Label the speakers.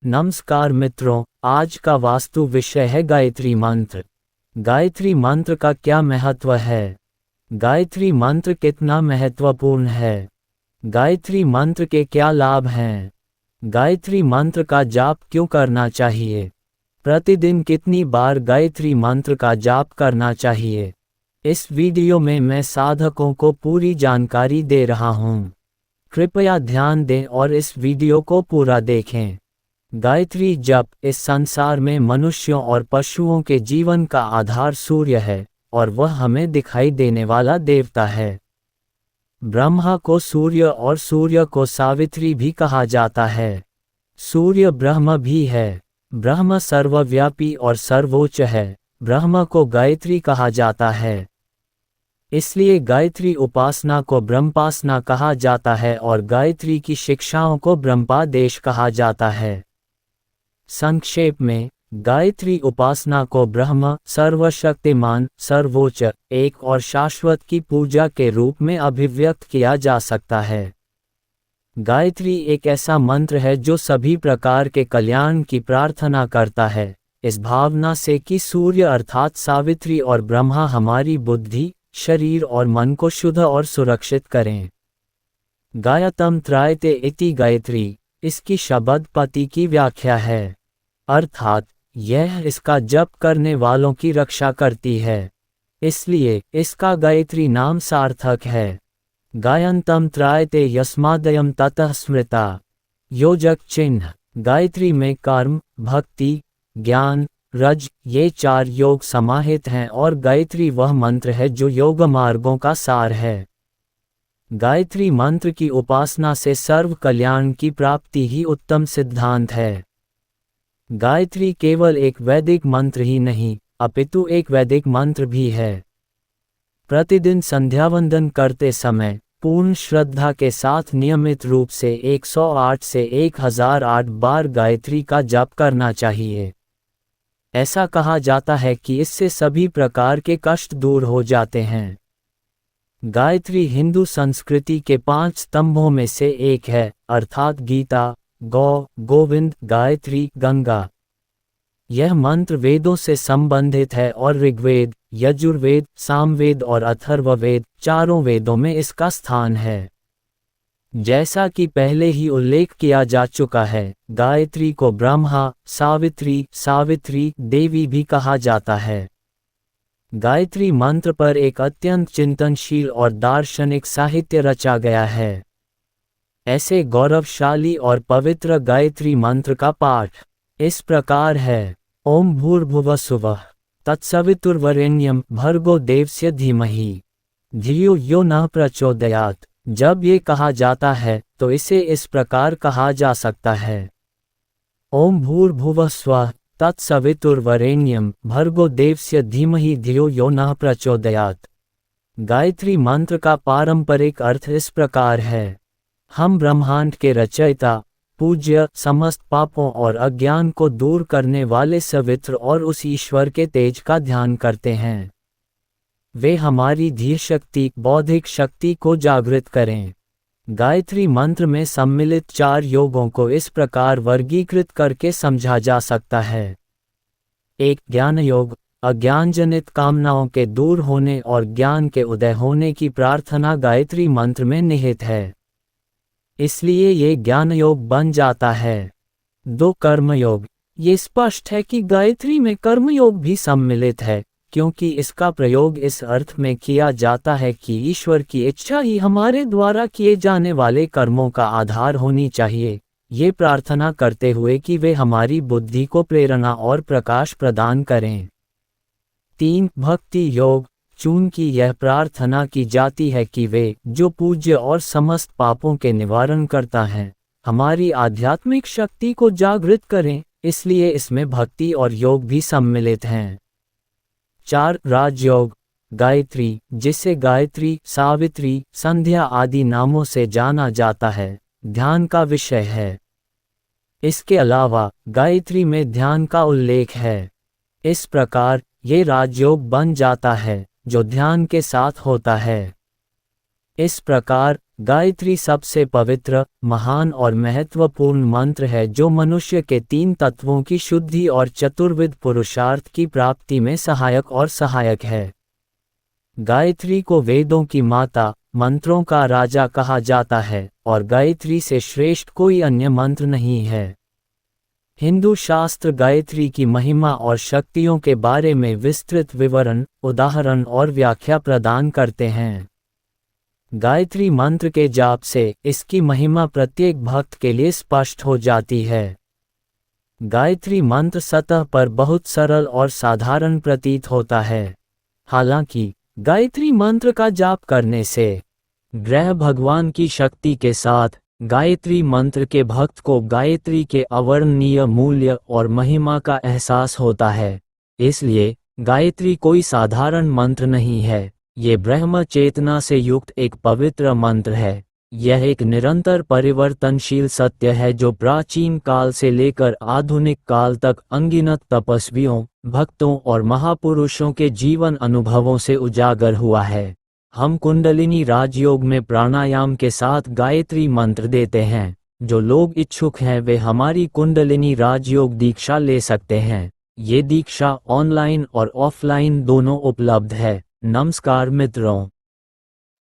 Speaker 1: नमस्कार मित्रों, आज का वास्तु विषय है गायत्री मंत्र। गायत्री मंत्र का क्या महत्व है? गायत्री मंत्र कितना महत्वपूर्ण है? गायत्री मंत्र के क्या लाभ हैं? गायत्री मंत्र का जाप क्यों करना चाहिए? प्रतिदिन कितनी बार गायत्री मंत्र का जाप करना चाहिए? इस वीडियो में मैं साधकों को पूरी जानकारी दे रहा हूँ। कृपया ध्यान दें और इस वीडियो को पूरा देखें। गायत्री जप इस संसार में मनुष्यों और पशुओं के जीवन का आधार सूर्य है और वह हमें दिखाई देने वाला देवता है। ब्रह्मा को सूर्य और सूर्य को सावित्री भी कहा जाता है। सूर्य ब्रह्म भी है। ब्रह्म सर्वव्यापी और सर्वोच्च है। ब्रह्म को गायत्री कहा जाता है। इसलिए गायत्री उपासना को ब्रह्मोपासना कहा जाता है और गायत्री की शिक्षाओं को ब्रह्मोपदेश कहा जाता है। संक्षेप में, गायत्री उपासना को ब्रह्म, सर्वशक्तिमान, सर्वोच्च, एक और शाश्वत की पूजा के रूप में अभिव्यक्त किया जा सकता है। गायत्री एक ऐसा मंत्र है जो सभी प्रकार के कल्याण की प्रार्थना करता है, इस भावना से कि सूर्य अर्थात सावित्री और ब्रह्मा हमारी बुद्धि, शरीर और मन को शुद्ध और सुरक्षित करें। गायतम त्रायते इति गायत्री, इसकी शब्द पति की व्याख्या है, अर्थात यह इसका जप करने वालों की रक्षा करती है, इसलिए इसका गायत्री नाम सार्थक है। गायन्तम त्रायते यस्मादयम ततः स्मृता। योजक चिन्ह। गायत्री में कर्म, भक्ति, ज्ञान, रज, ये 4 योग समाहित हैं और गायत्री वह मंत्र है जो योग मार्गों का सार है। गायत्री मंत्र की उपासना से सर्व कल्याण की प्राप्ति ही उत्तम सिद्धांत है। गायत्री केवल एक वैदिक मंत्र ही नहीं, अपितु एक वैदिक मंत्र भी है। प्रतिदिन संध्यावंदन करते समय पूर्ण श्रद्धा के साथ नियमित रूप से 108 से 1008 बार गायत्री का जाप करना चाहिए। ऐसा कहा जाता है कि इससे सभी प्रकार के कष्ट दूर हो जाते हैं। गायत्री हिंदू संस्कृति के 5 स्तंभों में से एक है, अर्थात गीता, गोविंद, गायत्री, गंगा। यह मंत्र वेदों से संबंधित है और ऋग्वेद, यजुर्वेद, सामवेद और अथर्ववेद, चारों वेदों में इसका स्थान है। जैसा कि पहले ही उल्लेख किया जा चुका है, गायत्री को ब्रह्मा, सावित्री देवी भी कहा जाता है। गायत्री मंत्र पर एक अत्यंत चिंतनशील और दार्शनिक साहित्य रचा गया है। ऐसे गौरवशाली और पवित्र गायत्री मंत्र का पाठ इस प्रकार है। ओम भूर्भुवः स्वः तत्सवितुर्वरेण्यं भर्गो देवस्य धीमहि धियो यो नः प्रचोदयात्। जब ये कहा जाता है तो इसे इस प्रकार कहा जा सकता है। ओम भूर्भुवः स्वः तत्सवितुर्वरेण्यं भर्गो देवस्य धीमहि धियो यो नः प्रचोदयात्। गायत्री मंत्र का पारंपरिक अर्थ इस प्रकार है। हम ब्रह्मांड के रचयिता, पूज्य, समस्त पापों और अज्ञान को दूर करने वाले सवित्र और उस ईश्वर के तेज का ध्यान करते हैं। वे हमारी धीर शक्ति, बौद्धिक शक्ति को जागृत करें। गायत्री मंत्र में सम्मिलित 4 योगों को इस प्रकार वर्गीकृत करके समझा जा सकता है। 1. ज्ञान योग, अज्ञानजनित कामनाओं के दूर होने और ज्ञान के उदय होने की प्रार्थना गायत्री मंत्र में निहित है, इसलिए ये ज्ञान योग बन जाता है। 2. कर्मयोग, ये स्पष्ट है कि गायत्री में कर्मयोग भी सम्मिलित है, क्योंकि इसका प्रयोग इस अर्थ में किया जाता है कि ईश्वर की इच्छा ही हमारे द्वारा किए जाने वाले कर्मों का आधार होनी चाहिए, ये प्रार्थना करते हुए कि वे हमारी बुद्धि को प्रेरणा और प्रकाश प्रदान करें। 3. भक्ति योग, चूंकि यह प्रार्थना की जाती है कि वे, जो पूज्य और समस्त पापों के निवारण करता है, हमारी आध्यात्मिक शक्ति को जागृत करें, इसलिए इसमें भक्ति और योग भी सम्मिलित हैं। 4. राजयोग, गायत्री, जिसे गायत्री, सावित्री, संध्या आदि नामों से जाना जाता है, ध्यान का विषय है। इसके अलावा गायत्री में ध्यान का उल्लेख है। इस प्रकार ये राजयोग बन जाता है जो ध्यान के साथ होता है। इस प्रकार गायत्री सबसे पवित्र, महान और महत्वपूर्ण मंत्र है जो मनुष्य के 3 तत्वों की शुद्धि और चतुर्विध पुरुषार्थ की प्राप्ति में सहायक है। गायत्री को वेदों की माता, मंत्रों का राजा कहा जाता है और गायत्री से श्रेष्ठ कोई अन्य मंत्र नहीं है। हिंदू शास्त्र गायत्री की महिमा और शक्तियों के बारे में विस्तृत विवरण, उदाहरण और व्याख्या प्रदान करते हैं। गायत्री मंत्र के जाप से इसकी महिमा प्रत्येक भक्त के लिए स्पष्ट हो जाती है। गायत्री मंत्र सतह पर बहुत सरल और साधारण प्रतीत होता है। हालांकि गायत्री मंत्र का जाप करने से ग्रह भगवान की शक्ति के साथ गायत्री मंत्र के भक्त को गायत्री के अवर्णनीय मूल्य और महिमा का एहसास होता है। इसलिए गायत्री कोई साधारण मंत्र नहीं है, ये ब्रह्म चेतना से युक्त एक पवित्र मंत्र है। यह एक निरंतर परिवर्तनशील सत्य है जो प्राचीन काल से लेकर आधुनिक काल तक अनगिनत तपस्वियों, भक्तों और महापुरुषों के जीवन अनुभवों से उजागर हुआ है। हम कुंडलिनी राजयोग में प्राणायाम के साथ गायत्री मंत्र देते हैं। जो लोग इच्छुक हैं वे हमारी कुंडलिनी राजयोग दीक्षा ले सकते हैं। ये दीक्षा ऑनलाइन और ऑफलाइन दोनों उपलब्ध है। नमस्कार मित्रों।